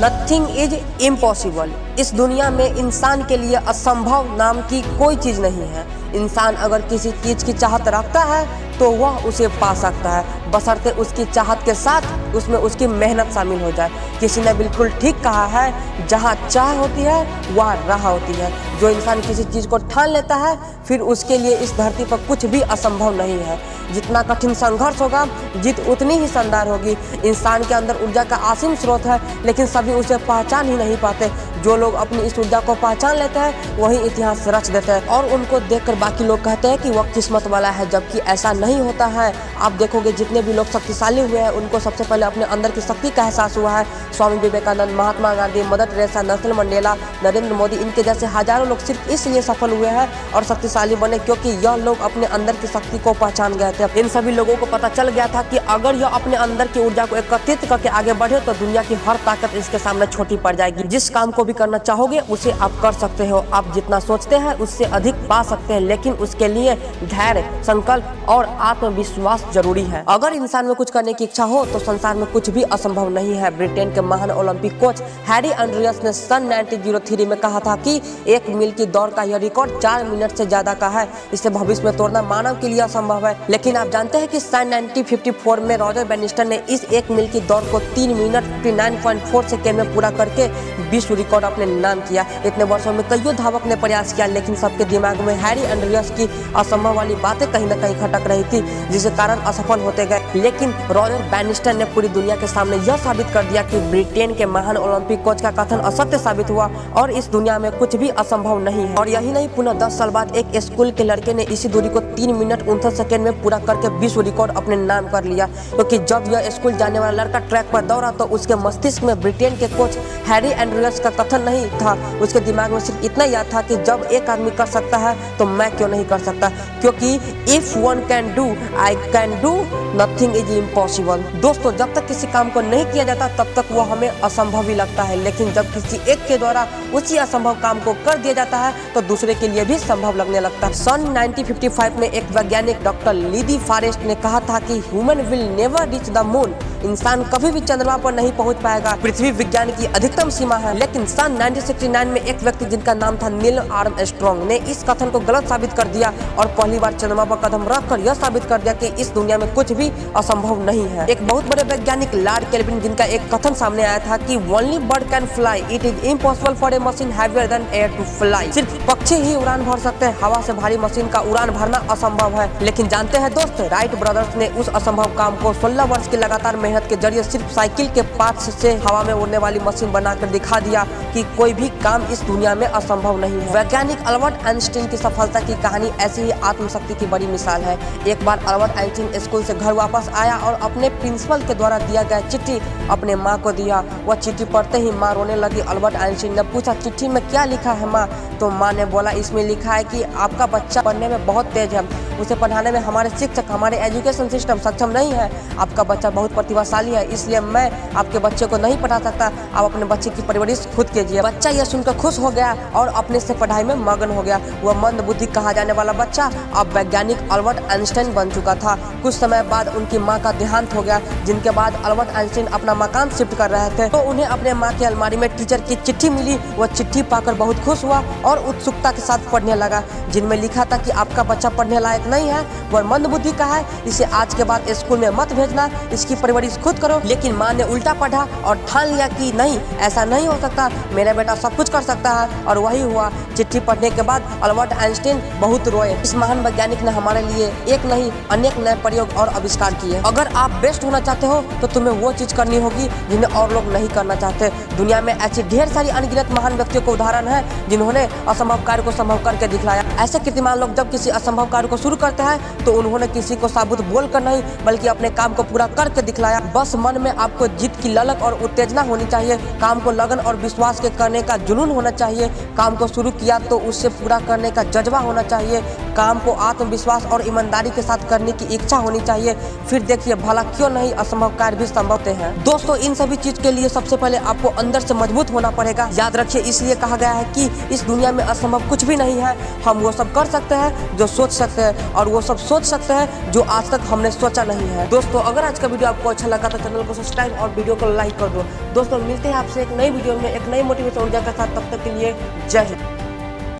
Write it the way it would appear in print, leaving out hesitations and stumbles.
Nothing is impossible. इस दुनिया में इंसान के लिए असंभव नाम की कोई चीज़ नहीं है। इंसान अगर किसी चीज़ की चाहत रखता है तो वह उसे पा सकता है, बशर्ते उसकी चाहत के साथ उसमें उसकी मेहनत शामिल हो जाए। किसी ने बिल्कुल ठीक कहा है, जहाँ चाह होती है वहाँ राह होती है। जो इंसान किसी चीज़ को ठान लेता है फिर उसके लिए इस धरती पर कुछ भी असंभव नहीं है। जितना कठिन संघर्ष होगा जीत उतनी ही शानदार होगी। इंसान के अंदर ऊर्जा का असीम स्रोत है, लेकिन सभी उसे पहचान ही नहीं पाते। जो लोग अपनी इस ऊर्जा को पहचान लेते हैं वही इतिहास रच देते हैं और उनको देखकर बाकी लोग कहते हैं कि वह किस्मत वाला है, जबकि ऐसा नहीं होता है। आप देखोगे जितने भी लोग शक्तिशाली हुए हैं उनको सबसे पहले अपने अंदर की शक्ति का एहसास हुआ है। Swami Vivekananda, Mahatma Gandhi, Mother Teresa, Nelson Mandela, Narendra Modi, इनके जैसे हजारों लोग सिर्फ इसलिए सफल हुए हैं और शक्तिशाली बने क्योंकि यह लोग अपने अंदर की शक्ति को पहचान गए थे। इन सभी लोगों को पता चल गया था कि अगर यह अपने अंदर की ऊर्जा को एकत्रित करके आगे बढ़े तो दुनिया की हर ताकत इसके सामने छोटी पड़ जाएगी। जिस काम को भी करना चाहोगे उसे आप कर सकते हो। आप जितना सोचते हैं उससे अधिक पा सकते हैं, लेकिन उसके लिए धैर्य, संकल्प और आत्मविश्वास जरूरी है। अगर इंसान में कुछ करने की इच्छा हो तो संसार में कुछ भी असंभव नहीं है। ब्रिटेन के महान ओलंपिक कोच हैरी एंड्रियस ने सन 1903 में कहा था कि 1 मील की दौड़ का यह रिकॉर्ड 4 मिनट से ज्यादा का है। इसे भविष्य में तोड़ना मानव के लिए असंभव है। लेकिन आप जानते हैं कि सन 1954 में रॉजर बैनिस्टर ने इस 1 मील की दौड़ को 3 मिनट 59.4 सेकेंड में पूरा करके विश्व रिकॉर्ड अपने नाम किया। इतने वर्षों में कईयों धावक ने प्रयास किया, लेकिन सबके दिमाग में हैरी एंड्रियस की असंभव वाली बातें कहीं न कहीं खटक रही थी, जिसके कारण असफल होते गए। लेकिन रॉजर बैनिस्टर ने पूरी दुनिया के सामने यह साबित कर दिया कि ब्रिटेन के महान ओलंपिक कोच का कथन असत्य साबित हुआ और इस दुनिया में कुछ भी असंभव नहीं है। और यही नहीं, पुनः 10 साल बाद एक स्कूल के लड़के ने इसी दूरी को 3 मिनट 59 सेकेंड में पूरा करके विश्व रिकॉर्ड अपने नाम कर लिया। क्योंकि जब यह स्कूल जाने वाला लड़का ट्रैक पर दौड़ा तो उसके मस्तिष्क में ब्रिटेन के कोच हैरी एंड्रियस का कथन नहीं था। उसके दिमाग में सिर्फ इतना याद था कि जब एक आदमी कर सकता है तो मैं क्यों नहीं कर सकता, क्योंकि if one can do I can do, nothing is impossible. दोस्तों, जब तक किसी काम को नहीं किया जाता तब तक वो हमें असंभव ही लगता है, लेकिन जब किसी एक के द्वारा उसी असंभव काम को कर दिया जाता है तो दूसरे के लिए भी संभव लगने लगता है। सन 1955 में एक वैज्ञानिक डॉक्टर लीदी फॉरेस्ट ने कहा था कि human will never reach the moon. इंसान कभी भी चंद्रमा पर नहीं पहुंच पाएगा, पृथ्वी विज्ञान की अधिकतम सीमा है। लेकिन सन 1969 में एक व्यक्ति जिनका नाम था नील आर्मस्ट्रांग ने इस कथन को गलत साबित कर दिया और पहली बार चंद्रमा पर कदम रखकर यह साबित कर दिया कि इस दुनिया में कुछ भी असंभव नहीं है। एक बहुत बड़े वैज्ञानिक लॉर्ड केल्विन, जिनका एक कथन सामने आया था कि only bird can fly, it is impossible for a machine heavier than air to fly. सिर्फ पक्षी ही उड़ान भर सकते हैं, हवा से भारी मशीन का उड़ान भरना असंभव है। लेकिन जानते हैं दोस्त, राइट ब्रदर्स ने उस असंभव काम को 16 वर्ष की लगातार मेहनत के जरिए सिर्फ साइकिल के पार्ट्स से हवा में उड़ने वाली मशीन बनाकर दिखा दिया कि कोई भी काम इस दुनिया में असंभव नहीं है। वैज्ञानिक अल्बर्ट आइंस्टीन की सफलता की कहानी ऐसी ही आत्मशक्ति की बड़ी मिसाल है। एक बार अल्बर्ट आइंस्टीन स्कूल से घर वापस आया और अपने प्रिंसिपल के द्वारा दिया गया चिट्ठी अपने माँ को दिया। वह चिट्ठी पढ़ते ही माँ रोने लगी। अल्बर्ट आइंस्टीन ने पूछा, चिट्ठी में क्या लिखा है माँ? तो माँ ने बोला, इसमें लिखा है कि आपका बच्चा पढ़ने में बहुत तेज है, उसे पढ़ाने में हमारे शिक्षक, हमारे एजुकेशन सिस्टम सक्षम नहीं है। आपका बच्चा बहुत प्रतिभाशाली है, इसलिए मैं आपके बच्चे को नहीं पढ़ा सकता। आप अपने बच्चे की परवरिश खुद कीजिए। बच्चा यह सुनकर खुश हो गया और अपने से पढ़ाई में मगन हो गया। वह मंद बुद्धि कहा जाने वाला बच्चा अब वैज्ञानिक अल्बर्ट आइंस्टाइन बन चुका था। कुछ समय बाद उनकी माँ का देहांत हो गया, जिनके बाद अल्बर्ट आइंस्टाइन अपना मकान शिफ्ट कर रहे थे तो उन्हें अपने माँ की अलमारी में टीचर की चिट्ठी मिली। वह चिट्ठी पाकर बहुत खुश हुआ और उत्सुकता के साथ पढ़ने लगा, जिनमें लिखा था कि आपका बच्चा पढ़ने लायक नहीं है, वह मंद बुद्धि का है, इसे आज के बाद स्कूल में मत भेजना, इसकी परवरिश खुद करो। लेकिन माँ ने उल्टा पढ़ा और ठान लिया कि नहीं, ऐसा नहीं हो सकता, मेरा बेटा सब कुछ कर सकता है। और वही हुआ। चिट्ठी पढ़ने के बाद अल्बर्ट आइंस्टाइन बहुत रोए। इस महान वैज्ञानिक ने हमारे लिए एक नहीं अनेक नए प्रयोग और आविष्कार किए। अगर आप बेस्ट होना चाहते हो तो तुम्हें वो चीज करनी होगी जिन्हें और लोग नहीं करना चाहते। दुनिया में ऐसी ढेर सारी अनगिनत महान व्यक्तियों को उदाहरण है जिन्होंने असंभव कार्य को संभव करके दिखलाया। ऐसे कीर्तिमान लोग जब किसी असंभव कार्य को शुरू करते हैं तो उन्होंने किसी को साबुत बोलकर नहीं बल्कि अपने काम को पूरा करके दिखलाया। बस मन में आपको जीत की ललक और उत्तेजना होनी चाहिए, काम को लगन और विश्वास के करने का जुनून होना चाहिए। काम को शुरू किया तो उससे पूरा करने का जज्बा होना चाहिए, काम को आत्मविश्वास और ईमानदारी के साथ करने की इच्छा होनी चाहिए। फिर देखिए भला क्यों नहीं असंभव कार्य भी संभव हैं। दोस्तों इन सभी चीज के लिए सबसे पहले आपको अंदर से मजबूत होना पड़ेगा। याद रखिए इसलिए कहा गया है कि इस दुनिया में असंभव कुछ भी नहीं है। हम वो सब कर सकते हैं जो सोच सकते हैं, और वो सब सोच सकते हैं जो आज तक हमने सोचा नहीं है। दोस्तों अगर आज का वीडियो आपको अच्छा लगा तो चैनल को सब्सक्राइब और वीडियो को लाइक कर दो। दोस्तों मिलते हैं आपसे एक नई वीडियो में एक नई मोटिवेशन ऊर्जा के साथ। तब तक के लिए जय हिंद।